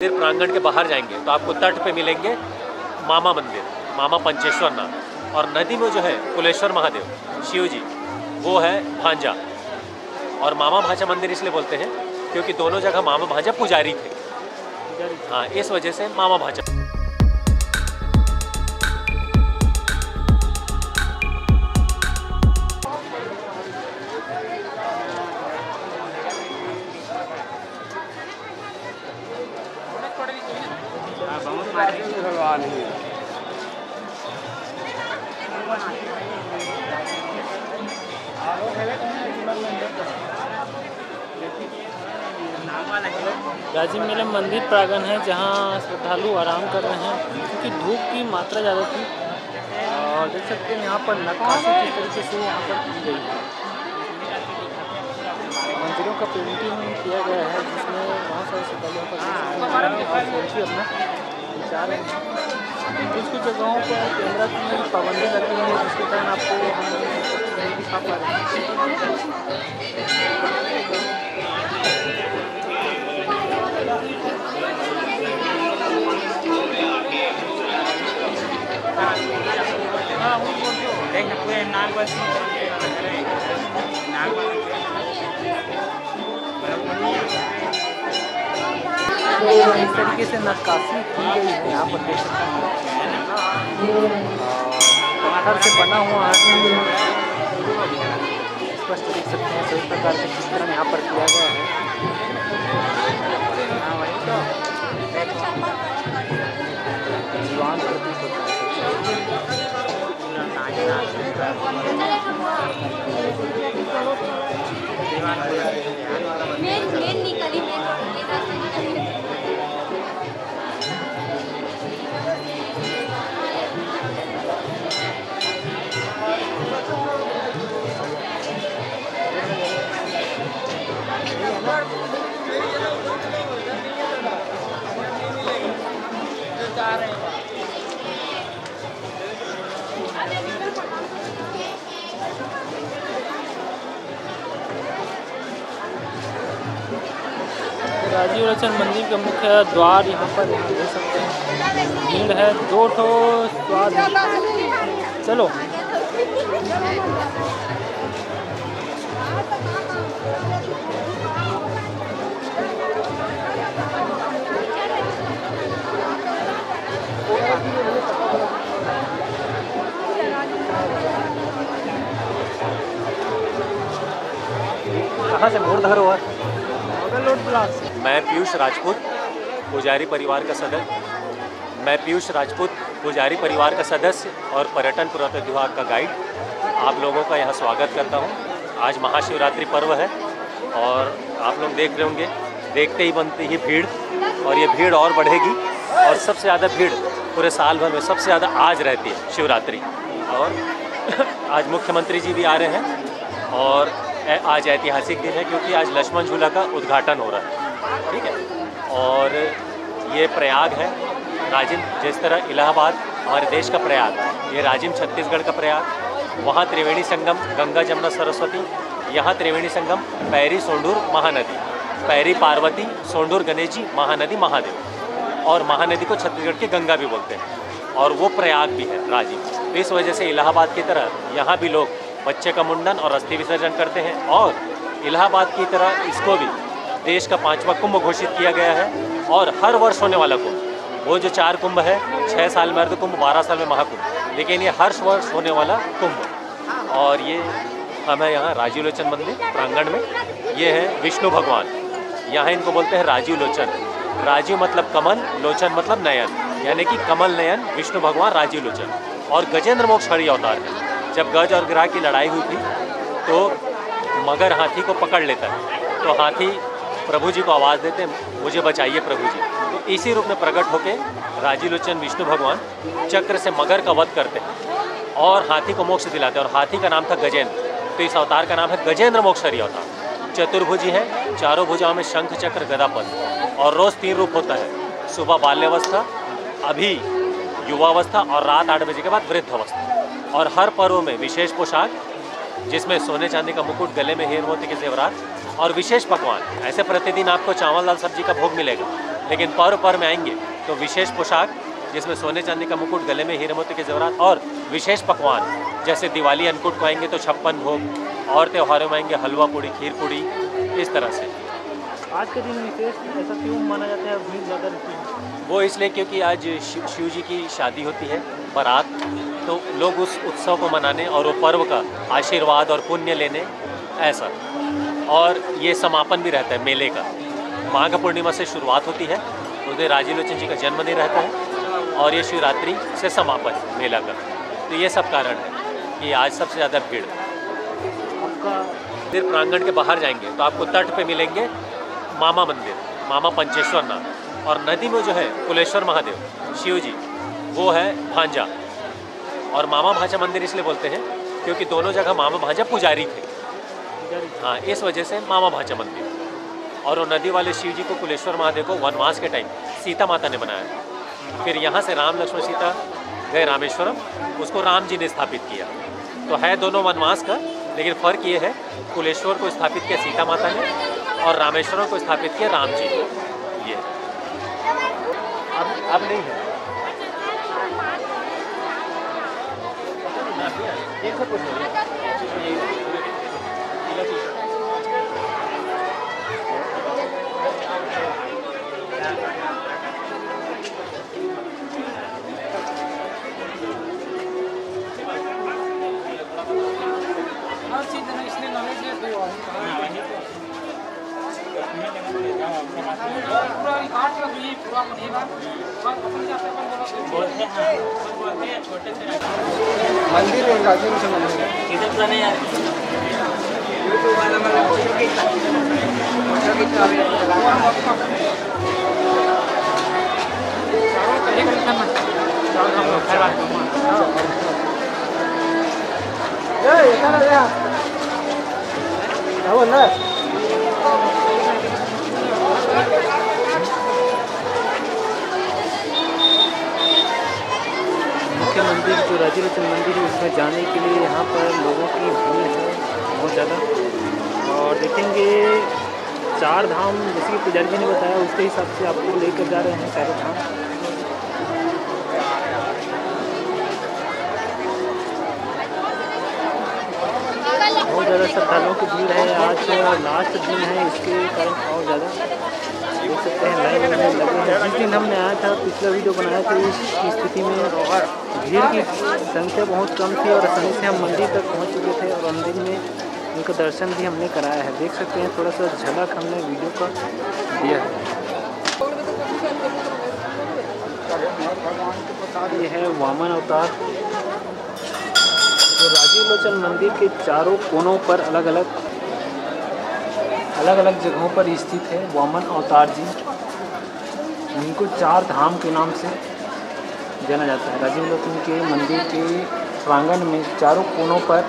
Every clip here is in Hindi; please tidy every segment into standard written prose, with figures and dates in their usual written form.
मंदिर प्रांगण के बाहर जाएंगे तो आपको तट पे मिलेंगे मामा मंदिर, मामा पंचेश्वर नाथ, और नदी में जो है कुलेश्वर महादेव शिव जी, वो है भांजा। और मामा भांजा मंदिर इसलिए बोलते हैं क्योंकि दोनों जगह मामा भांजा पुजारी थे। हाँ, इस वजह से मामा भांजा। राजीव मिलन मंदिर प्रांगण है जहाँ श्रद्धालु आराम कर रहे हैं क्योंकि धूप की मात्रा ज़्यादा थी। और देख सकते हैं यहाँ पर नक्काशी किस तरीके से यहाँ पर की गई है। मंदिरों का पेंटिंग किया गया है जिसमें बहुत सारे श्रद्धालुओं का सेल्फी अपना खिंचा रहे हैं। कुछ कुछ जगहों पर कैमरा की पाबंदी लगी है जिसके कारण आपको नहीं दिखा पा रहे हैं। इस तरीके से नक्काशी की गई है यहाँ पर, देख सकते हैं पत्थर से बना हुआ है, स्पष्ट देख सकते हैं सभी प्रकार के चित्रण यहाँ पर किया गया है। जीवांत प्रतीत होता है। राजीव लोचन मंदिर का मुख्य द्वार यहाँ पर देख सकते हैं, भीड़ है। 2 द्वार, चलो कहाँ से मोड़ धरो है? मैं पीयूष राजपूत, पुजारी परिवार का सदस्य और पर्यटन पुरातत्व विभाग का गाइड आप लोगों का यहाँ स्वागत करता हूँ। आज महाशिवरात्रि पर्व है और आप लोग देख रहे होंगे, देखते ही बनती है भीड़, और ये भीड़ और बढ़ेगी। और सबसे ज़्यादा भीड़ पूरे साल भर में सबसे ज़्यादा आज रहती है शिवरात्रि। और आज मुख्यमंत्री जी भी आ रहे हैं और आज ऐतिहासिक दिन है क्योंकि आज लक्ष्मण झूला का उद्घाटन हो रहा है, ठीक है। और ये प्रयाग है, राजिम, जिस तरह इलाहाबाद हमारे देश का प्रयाग, ये राजिम छत्तीसगढ़ का प्रयाग। वहाँ त्रिवेणी संगम गंगा जमुना सरस्वती, यहाँ त्रिवेणी संगम पैरी सोंडूर महानदी, पैरी पार्वती सोंडूर गणेश जी महानदी महादेव, और महानदी को छत्तीसगढ़ के गंगा भी बोलते हैं, और वो प्रयाग भी है राजिम। तो इस वजह से इलाहाबाद की तरह यहाँ भी लोग बच्चे का मुंडन और अस्थि विसर्जन करते हैं। और इलाहाबाद की तरह इसको भी देश का 5वां कुंभ घोषित किया गया है। और हर वर्ष होने वाला कुंभ, वो जो 4 कुंभ है, 6 साल में अर्ध कुंभ, 12 साल में महाकुंभ, लेकिन ये हर वर्ष होने वाला कुंभ। और ये हम है यहाँ राजीव लोचन मंदिर प्रांगण में। ये है विष्णु भगवान, यहाँ इनको बोलते हैं राजीव लोचन। राजीव मतलब कमल, लोचन मतलब नयन, यानी कि कमल नयन विष्णु भगवान राजीव लोचन। और गजेंद्र मोक्ष हरि अवतार है। जब गज और गिरह की लड़ाई हुई थी तो मगर हाथी को पकड़ लेता है, तो हाथी प्रभु जी को आवाज़ देते हैं, मुझे बचाइए प्रभु जी। तो इसी रूप में प्रकट होकर राजीव लोचन विष्णु भगवान चक्र से मगर का वध करते हैं और हाथी को मोक्ष दिलाते हैं। और हाथी का नाम था गजेंद्र, तो इस अवतार का नाम है गजेंद्र मोक्ष हरि अवतार। चतुर्भुजी है, चारों भुजाओं में शंख चक्र गदा पद्म, और रोज़ 3 रूप होता है, सुबह बाल्यावस्था, अभी युवावस्था, और रात 8 बजे के बाद वृद्धावस्था। और हर पर्व में विशेष पोशाक, जिसमें सोने चांदी का मुकुट, गले में हीरे मोती के जेवरात और विशेष पकवान। ऐसे प्रतिदिन आपको चावल दाल सब्जी का भोग मिलेगा। लेकिन पर्व में आएंगे तो विशेष पोशाक जिसमें सोने चांदी का मुकुट, गले में हीरे मोती के जेवरात और विशेष पकवान जैसे दिवाली अन्नकूट को आएंगे तो 56 भोग और त्योहारों में आएंगे हलवा पूड़ी, खीर पूड़ी, इस तरह से। आज के दिन विशेष ऐसा क्यों माना जाता है, भीड़ ज़्यादा रहती है? वो इसलिए क्योंकि आज शिव जी की शादी होती है, बारात, तो लोग उस उत्सव को मनाने और वो पर्व का आशीर्वाद और पुण्य लेने, ऐसा। और ये समापन भी रहता है मेले का। माघ पूर्णिमा से शुरुआत होती है, उस दिन राजीलोचन जी का जन्मदिन रहता है और ये शिवरात्रि से समापन मेला का। तो ये सब कारण है कि आज सबसे ज़्यादा भीड़। आपका मंदिर प्रांगण के बाहर जाएंगे तो आपको तट पे मिलेंगे मामा मंदिर, मामा पंचेश्वर नाथ, और नदी में जो है कुलेश्वर महादेव शिव जी, वो है भांजा। और मामा भांजा मंदिर इसलिए बोलते हैं क्योंकि दोनों जगह मामा भांजा पुजारी थे, हाँ, इस वजह से मामा भांजा मंदिर। और वो नदी वाले शिव जी को, कुलेश्वर महादेव को वनवास के टाइम सीता माता ने बनाया। फिर यहाँ से राम लक्ष्मण सीता गए रामेश्वरम, उसको राम जी ने स्थापित किया। तो है दोनों वनवास का, लेकिन फ़र्क ये है कुलेश्वर को स्थापित किया सीता माता ने और रामेश्वरम को स्थापित किया राम जी। ये अब नहीं है, देखो कुछ मंदिर है, राजीलोचन मंदिर है। इधर तो नहीं यार, यूट्यूब वाला मतलब फोटो खींचना मुख्य मंदिर जो राजीलोचन मंदिर है, उसमें जाने के लिए यहाँ पर लोगों की भीड़ है बहुत ज़्यादा। और देखेंगे 4 धाम, जैसे कि पुजारी जी ने बताया उसके हिसाब से आपको लेकर जा रहे हैं सारे धाम। बहुत ज़्यादा श्रद्धालुओं की भीड़ है। आज लास्ट दिन है, इसके कारण और ज़्यादा देख सकते हैं लाइन में लगे हैं। जिस दिन हमने आया था, पिछला वीडियो बनाया था, इस स्थिति में भीड़ की संख्या बहुत कम थी और आसानी से हम मंदिर तक पहुंच चुके थे और मंदिर में उनका दर्शन भी हमने कराया है। देख सकते हैं, थोड़ा सा झलक हमने वीडियो का दिया है। ये है वामन अवतार जो राजीलोचन मंदिर के चारों कोनों पर अलग अलग जगहों पर स्थित है। वामन अवतार जी, इनको 4 धाम के नाम से जाना जाता है। राजीलोचन के मंदिर के प्रांगण में चारों कोनों पर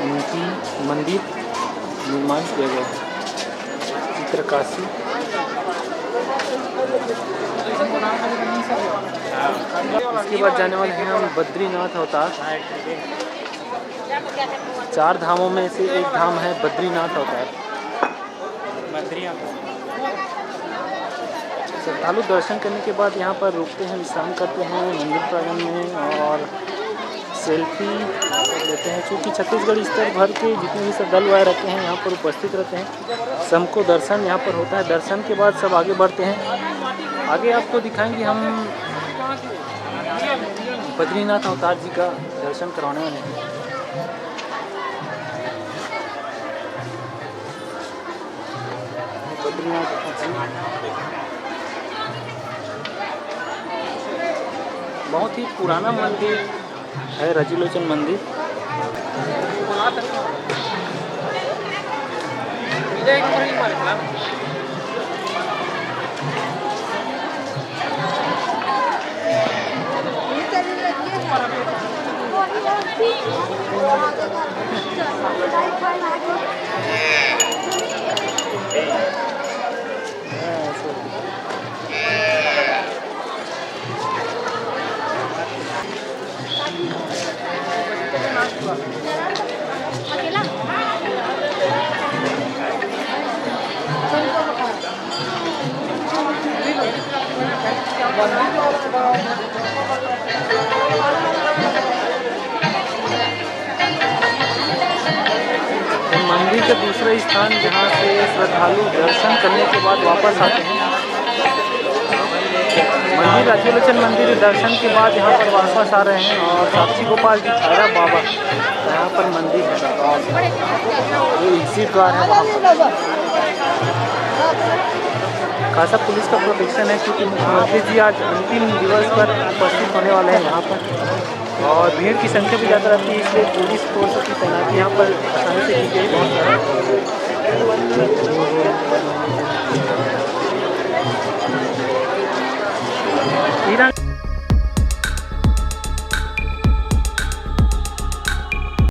इनकी मंदिर निर्माण किया गया है। चित्रकाशी इसके बाद जाने वाले हैं हम बद्रीनाथ अवतार। 4 धामों में से एक धाम है बद्रीनाथ अवतार। श्रद्धालु दर्शन करने के बाद यहाँ पर रुकते हैं, विश्राम करते हैं मंदिर प्रांगण में और सेल्फी लेते हैं। चूँकि छत्तीसगढ़ स्तर भर के जितने भी श्रद्धालु आए रहते हैं यहाँ पर उपस्थित रहते हैं। सबको दर्शन यहाँ पर होता है। दर्शन के बाद सब आगे बढ़ते हैं। आगे आपको दिखाएंगे हम बद्रीनाथ अवतार जी का दर्शन करवाने वाले हैं। बद्रीनाथ जी बहुत ही पुराना मंदिर है, राजीलोचन मंदिर। मंदिर का दूसरा स्थान जहाँ से श्रद्धालु दर्शन करने के बाद वापस आते हैं। मंदिर अचलोचन मंदिर दर्शन के बाद यहाँ पर वापस आ रहे हैं और साक्षी गोपाल जी भैरव बाबा यहाँ पर मंदिर है और ये एग्जिट द्वार है वहाँ पर। खासा पुलिस का प्रोटेक्शन है क्योंकि मुख्यमंत्री जी आज अंतिम दिवस पर उपस्थित होने वाले हैं यहाँ पर और भीड़ की संख्या भी ज़्यादा रहती है, इसलिए पुलिस फोर्स की तैनाती यहाँ पर आसानी से की गई बहुत सारा।